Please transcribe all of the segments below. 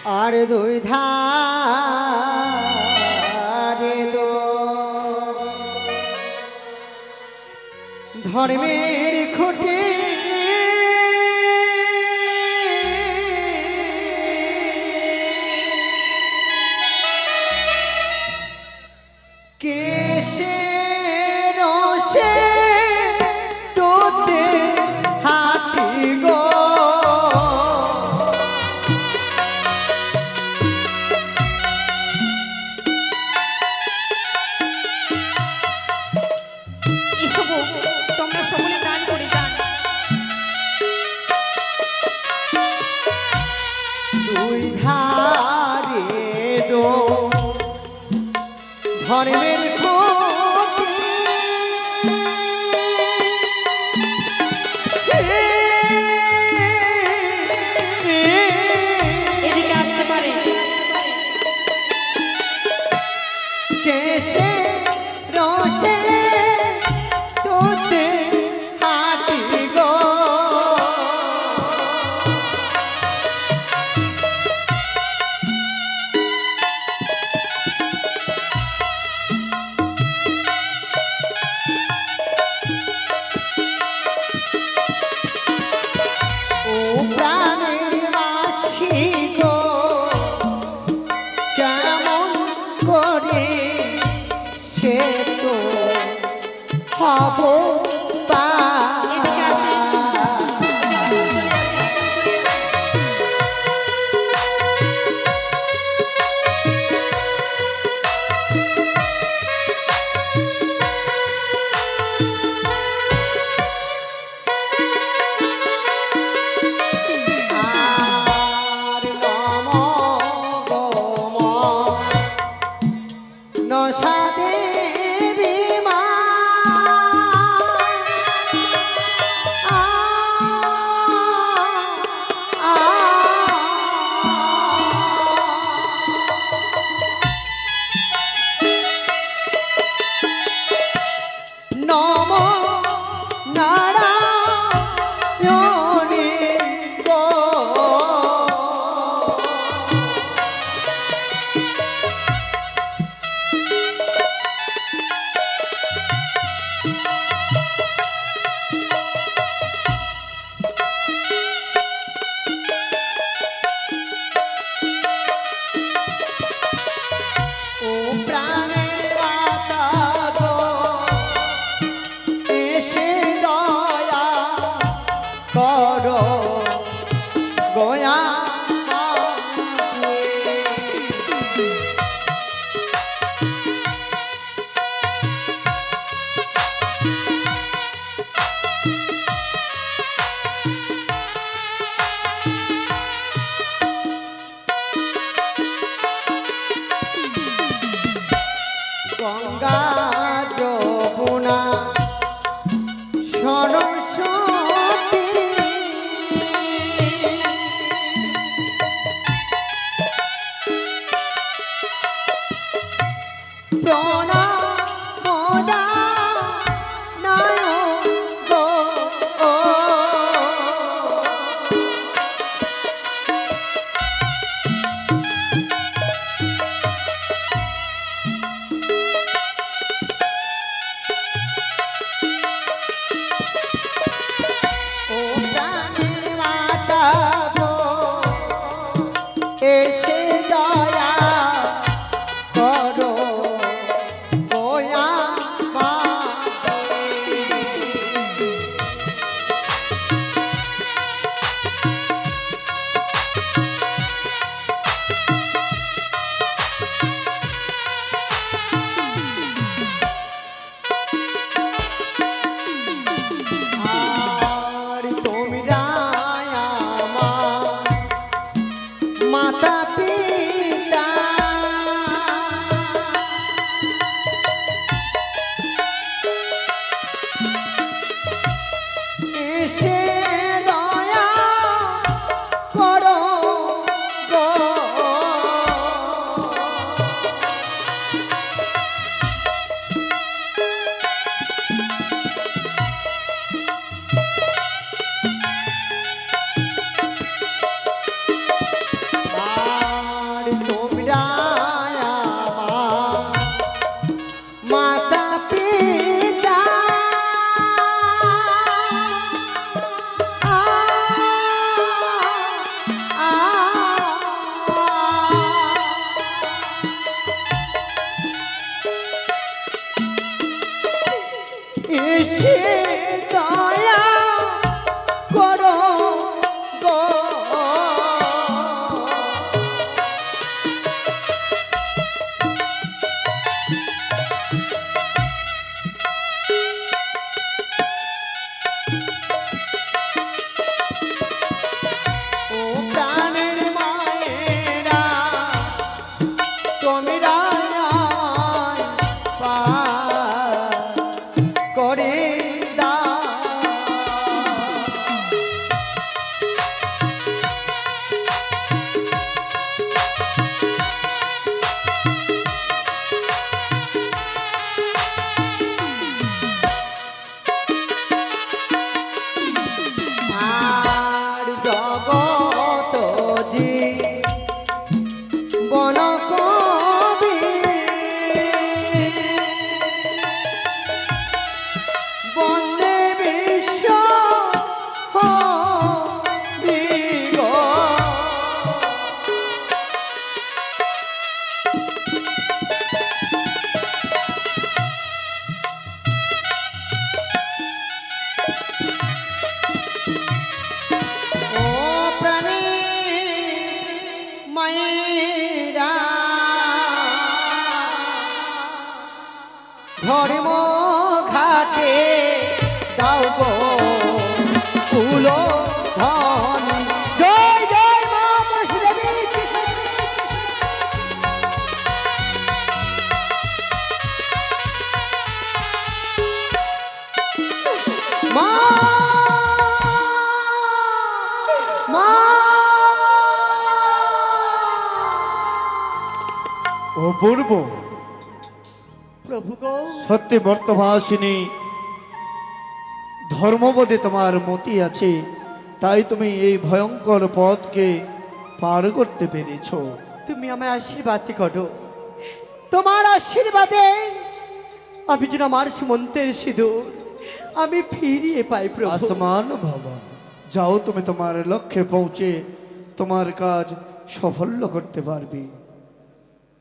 আর দুই ধারে দো ধর্মের খুঁটি কেশে রসে তোতে হাতি গো তোমরা সকলে দান করে যান। দুই ধারে দো ধর্মের খুঁটি এদিকে আসতে পারে। কেশে রসে তোতে হাতি গো ও প্রাণের মাছি গো কেমন করে সে তো হব এদিকে আসে। আর নম গম নশা দেবী মা নম নারায়ণী গো ও প্রাণের মাতা গো এসে দয়া করো গয়া গঙ্গা যমুনা সরস্বতী প্রণামদা নারায়ণ গো ও প্রাণের মাতা গো এসে দয়া করো গয়া মা আর তোমরা আমার মাতা পিতা এসে দয়া করো গো মায়েরা ধর্ম ঘাটে দাও গো কুলো ধন। জয় জয় মা বৈষ্ণবী। মা মা অপূর্ব, প্রভু গো, সত্যি বর্তভাসিনী, ধর্মবোধে তোমার মতি আছে, তাই তুমি এই ভয়ঙ্কর পথকে পার করতে পেরেছ। তুমি আমায় আশীর্বাদ করো। তোমার আশীর্বাদে আমি যেন আমার সুমন্তের সিঁদুর আমি ফিরিয়ে পাই প্রভু। আসমান ভবন, যাও তুমি তোমার লক্ষ্যে পৌঁছে তোমার কাজ সাফল্য করতে পারবে।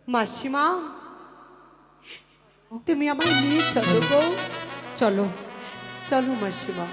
মাসিমা, তুমি আমায় নিয়ে চলো গো। চলো চলো মাসিমা।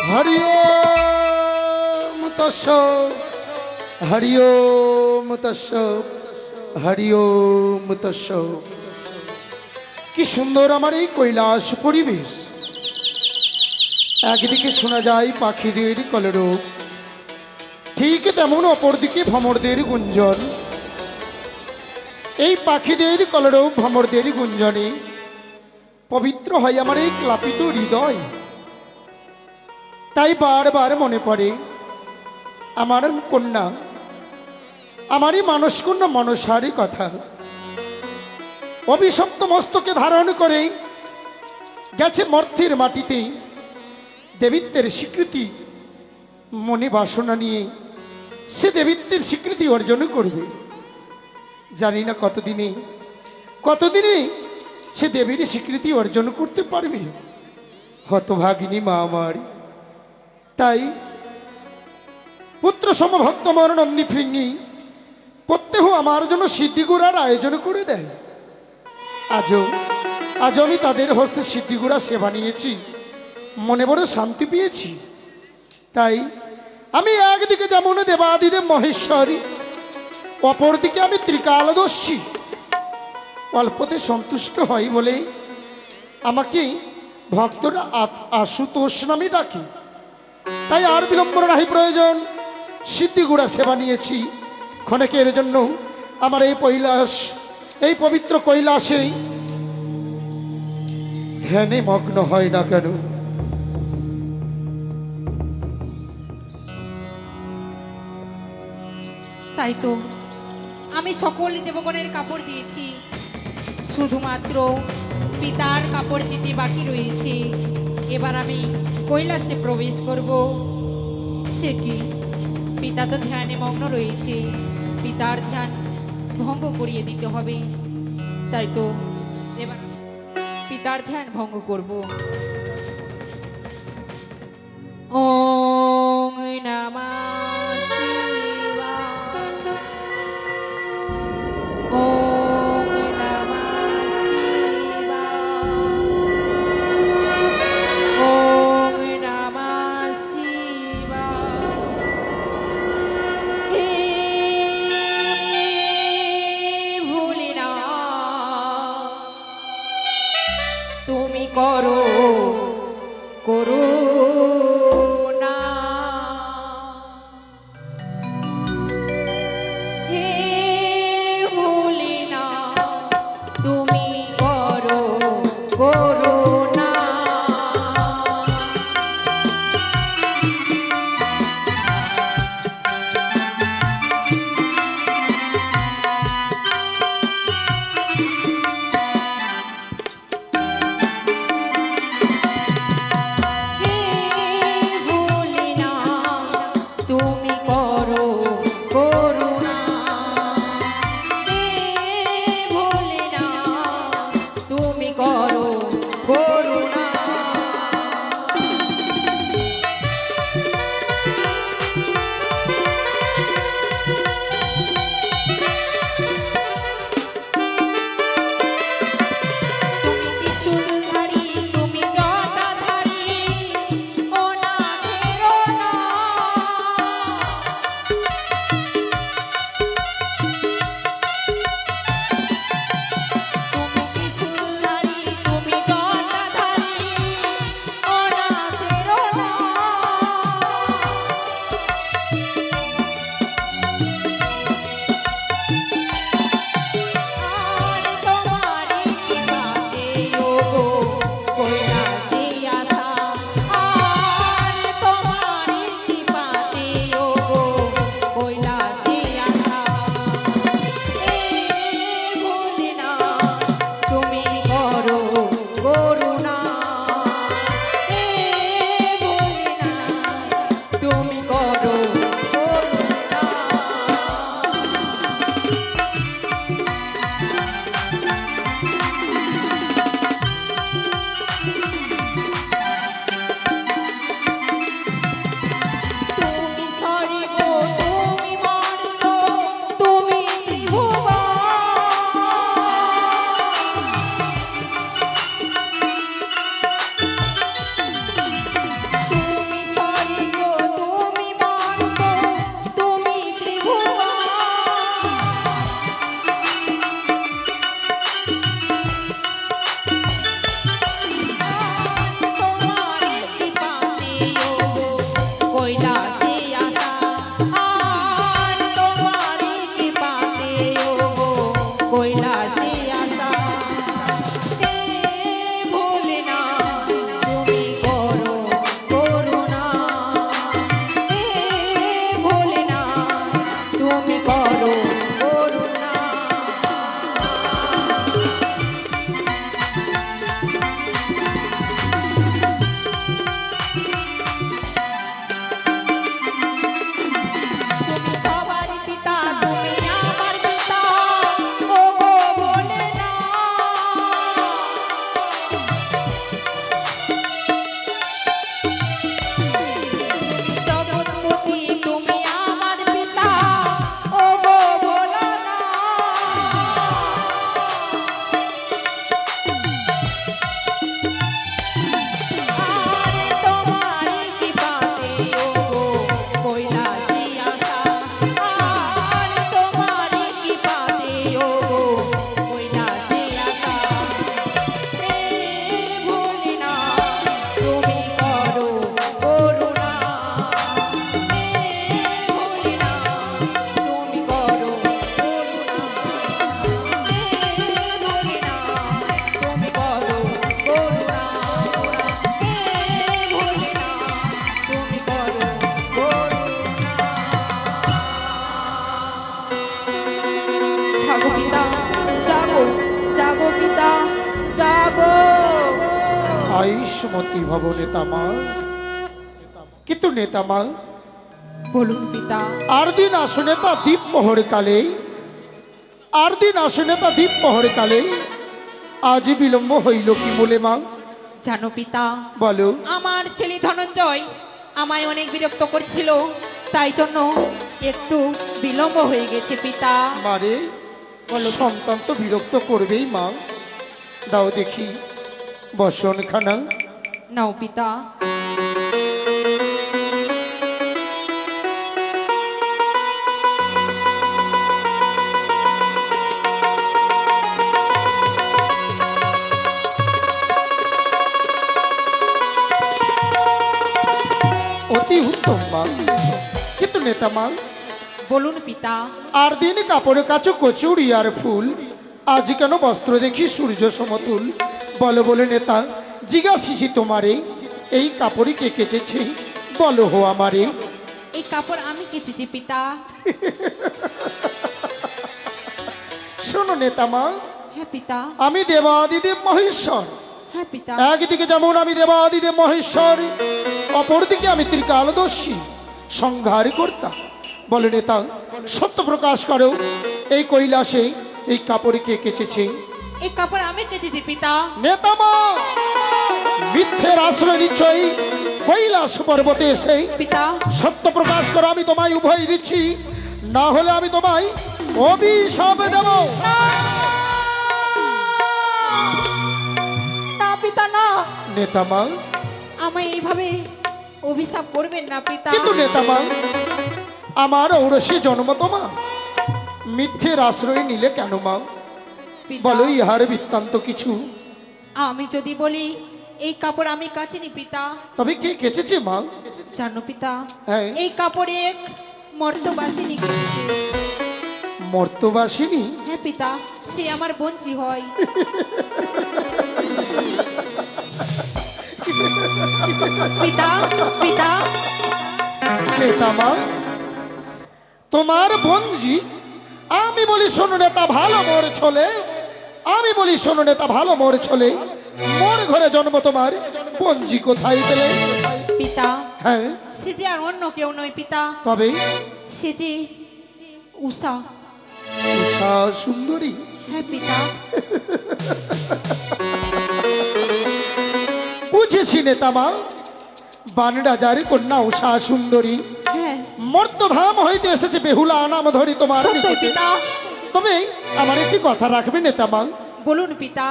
হরি ওম তৎসৎ, হরি ওম তৎসৎ, হরি ওম তৎসৎ। কি সুন্দর আমার এই কৈলাস পরিবেশ। একদিকে শোনা যায় পাখিদের কলরব, ঠিক তেমন অপরদিকে ভ্রমরদের গুঞ্জন। এই পাখিদের কলরব, ভ্রমরদের গুঞ্জনে পবিত্র হয় আমার এই ক্লাপিত হৃদয়। তাই বারবার মনে পড়ে আমার কন্যা, আমারই মানস কন্যা মনসারই কথা। অভিশপ্ত মস্তকে ধারণ করে গেছে মর্ত্যের মাটিতে দেবীত্বের স্বীকৃতি মনে বাসনা নিয়ে সে দেবীত্বের স্বীকৃতি অর্জন করবে। জানি না কতদিনে সে দেবীর স্বীকৃতি অর্জন করতে পারবে। হতভাগিনী মা আমার। তাই পুত্র সমভক্ত মরণম্নি ফৃঙ্গি প্রত্যহ আমার জন্য সিদ্ধিগুড়ার আয়োজন করে দেয়। আজ আমি তাদের হস্তে সিদ্ধিগুড়া সেবা নিয়েছি, মনে বড় শান্তি পেয়েছি। তাই আমি একদিকে যেমন দেবাদিদেব মহেশ্বরী, অপরদিকে আমি ত্রিকালদর্শী। অল্পতে সন্তুষ্ট হয় বলে আমাকে ভক্তরা আশুতোষ নামে ডাকে। তাই আর বিলম্বন নাহি প্রয়োজন, সিদ্ধিগুড়া সেবা নিয়েছি। ক্ষণেকের জন্য আমার এই পবিত্র কৈলাসে ধ্যানে মগ্ন হয় না কেন। তাই তো আমি সকল দেবগণের কাপড় দিয়েছি, শুধুমাত্র পিতার কাপড় দিতে বাকি রয়েছে। এবার আমি কৈলাসে প্রবেশ করব। সে কি, পিতা তো ধ্যানে মগ্ন রয়েছে, পিতার ধ্যান ভঙ্গ করিয়ে দিতে হবে। তাই তো এবার পিতার ধ্যান ভঙ্গ করব। ওং নমঃ শিবায়, ওং নমঃ শিবায়, ওং নমঃ শিবায়। হে ভোলেনাথ, তুমি করো করুণা। দীর্ঘায়ুষ্মতি ভব নেতামা। কিন্তু নেতামা, বলুন পিতা। আর দিন আসনে তা দ্বীপ প্রহর কালে, আর দিন আসনে তা দ্বীপ প্রহর কালে আজ বিলম্ব হইল কি বলে মা? জানো পিতা, বলো। আমার ছেলে ধনঞ্জয় আমায় অনেক বিরক্ত করছিল, তাই জন্য একটু বিলম্ব হয়ে গেছে পিতা। মারে, বলো। সন্তান তো বিরক্ত করবেই মা। দাও দেখি বসন খানা। নাও পিতা। অতি উত্তম মা। কিন্তু নেতা মা, বলুন পিতা। আর দিন কাপড়ে কাছে কচুরি আর ফুল, আজ কেন বস্ত্র দেখি সূর্য সমতুল? বলো বলে নেতা, জিজ্ঞাসিছি তোমারে, এই কাপড়ই কে কেচেছে? বলো হো আমারে। এই কাপড় আমি কেচেছি পিতা। শোনো নেতা মা, হ্যাঁ পিতা। আমি দেবাদিদেব মহেশ্বর। হ্যাঁ পিতা। একদিকে যেমন আমি দেবাদিদেব মহেশ্বর, অপরদিকে আমি ত্রিকালদর্শী সংহার কর্তা। বলে নেতা, সত্য প্রকাশ করো, এই কৈলাসে এই কাপড়ে কে কেচেছে? এই কাপড় আমি কেচেছি পিতা। নেতামা, মিথ্যের আশ্রয় নিশ্চয়ই কৈলাস পর্বতে এসে পিতা। সত্য প্রকাশ করো, আমি তোমায় উভয় দিচ্ছি, না হলে আমি তোমায় অভিশাপ দেব। না পিতা না, নেতামা, আমায় এইভাবে অভিশাপ করবেন না পিতা। কিন্তু নেতামা, আমার ঔরসে জন্ম তোমা, মিথ্যের আশ্রয় নিলে কেন মা? পিতা, বলো ইহার বৃত্তান্ত কিছু। আমি যদি বলি এই কাপড় আমি কাচিনি পিতা, তবে কে কেচেছে মা? জানো পিতা, হ্যাঁ। এই কাপড়ে এক মর্তবাসিনী কেচেছে। মর্তবাসিনী? হ্যাঁ পিতা, সে আমার বঞ্চি হয়। পিতা পিতা। নেতামা, তোমার বঞ্জি? আমি বলি শোনো নেতা, ভালো মোর ছলে, আমি বলি শোনো নেতা, ভালো মোর ছলে, মোর ঘরে জন্ম তোমার, বঞ্জি কোথায় পেলে? পিতা, হ্যাঁ, সে যে আর অন্য কেউ নয় পিতা, তবে সে যে উষা। উষা সুন্দরী? হ্যাঁ পিতা। বুঝেছি নেতামা, বান রাজার কন্যা উষা সুন্দরী হ্যাঁ মর্তধাম হইতে এসেছে বেহুলা নাম ধরি তোমার সত্যই নিকটে। পিতা। তবে আমার একটি কথা রাখবে নেতামা, বলুন পিতা।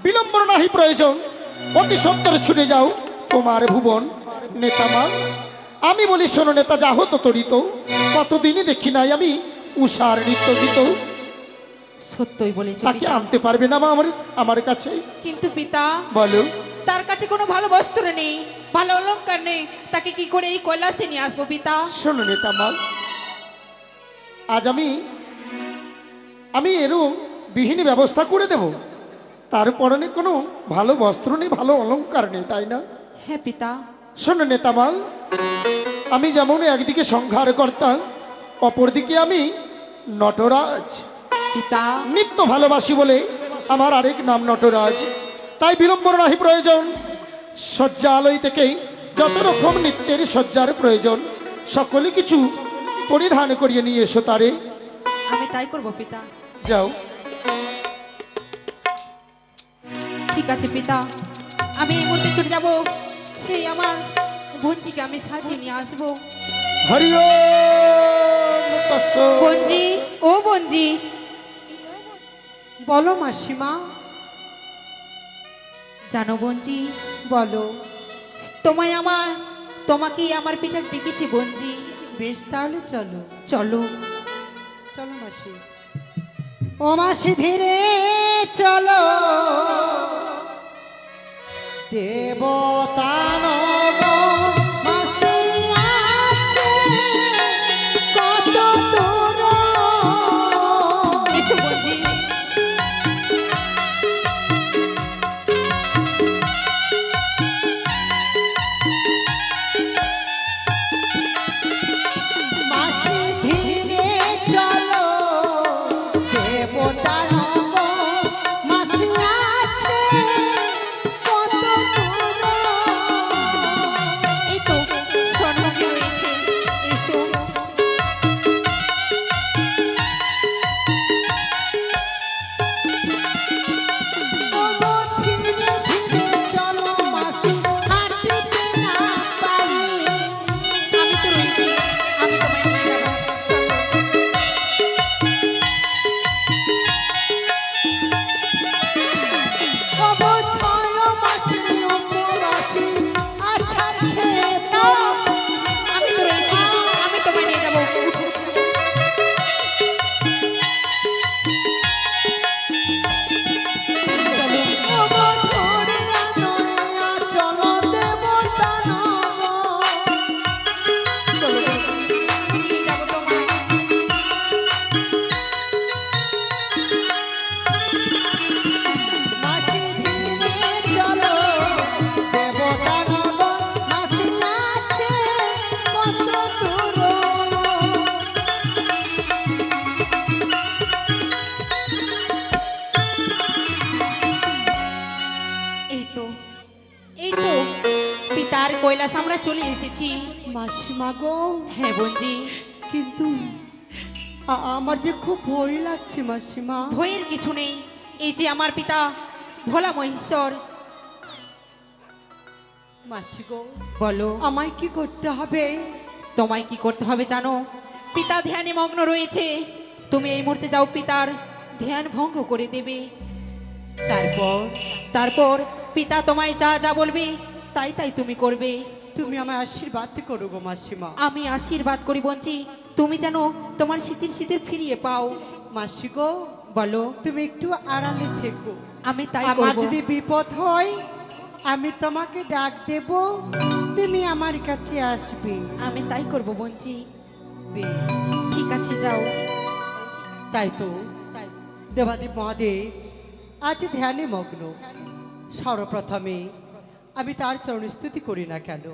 বিলম্ব নাহি প্রয়োজন, অতি সত্তর ছুটে যাও তোমার ভুবন। নেতামা, আমি বলি শোনো নেতা, যা হতো তরিত, কতদিনই দেখি নাই আমি উষার নৃত্য গীত। সত্যই বলেছো তাকে পিতা। আনতে পারবে না মা আমার কাছে? কিন্তু পিতা, বলো। তার কাছে কোনো ভালো বস্ত্র নেই, ভালো অলংকার নেই, তাকে কি করে এই কৈলাসে নিয়ে আসবো পিতা? শোনো নেতামা, আজ আমি এরও বিহীন ব্যবস্থা করে দেব। তার পরনে কোনো ভালো বস্ত্র নেই, ভালো অলংকার নেই, তাই না? হ্যাঁ পিতা। শোনো নেতামা, আমি যেমন একদিকে সংহার কর্তা, অপরদিকে আমি নটরাজ। পিতা, নিত্য ভালোবাসি বলে আমার আরেক নাম নটরাজ। তাই বিলম্বন নাহি প্রয়োজন, শয্যালয় থেকে যত রকম নিত্যের শয্যার প্রয়োজন সকলে কিছু পরিধান করিয়ে নিয়ে এসো তারে। আমি তাই করবো পিতা। যাও। ঠিক আছে পিতা, আমি এই মুহূর্তে ছুটে যাবো, সেই আমার বঞ্জিকে আমি সাজিয়ে নিয়ে আসবো। হরি ওম তস্য। বঞ্জি, ও বঞ্জি। বলো মাসিমা। জানো বঞ্জি, বলো। তোমাকে আমার পিঠা ডেকেছি বঞ্জি। বেশ, তাহলে চলো। চলো। চলো মাসি। ও মাসি ধীরে চলো, দেবতানগ মাসি আছে কত দূর। এসো বঞ্জি। মাসি ধীরে চলো, দেবতানগ মাসি আছে কত দূর। নিয়ে যাবো তোমায়। এই তো এই তো পিতার কৈলাস আমরা চলে এসেছি। মাসিমা গো, হ্যাঁ বোনজি, কিন্তু আমার যে খুব ভয় লাগছে মাসিমা। ভয়ের কিছু নেই। এই যে আমার পিতা ভোলা মহেশ্বর। মাসি গো, বলো আমায় কি করতে হবে? তোমায় কি করতে হবে জানো? পিতা ধ্যানে মগ্ন রয়েছে, তুমি এই মুহূর্তে যাও পিতার ধ্যান ভঙ্গ করে দেবে। তারপর তারপর পিতা তোমায় যা যা বলবে তাই তাই তুমি করবে। তুমি আমায় আশীর্বাদ করো গো মাসিমা। আমি আশীর্বাদ করি বঞ্চি, তুমি যেন তোমার স্মৃতির স্মৃতির ফিরিয়ে পাও। মাসি গো, বলো তুমি একটু আড়ালে থেকো। আমি তাই আমার করব। যদি বিপদ হয় আমি তোমাকে ডাক দেব, তুমি আমার কাছে আসবে। আমি তাই করব বঞ্চি। বেশ, ঠিক আছে যাও। তাই তো দেবাদেব মহাদেব আজ ধ্যানে মগ্ন। সর্বপ্রথমে আমি তার চরণ স্তুতি করি না কেন?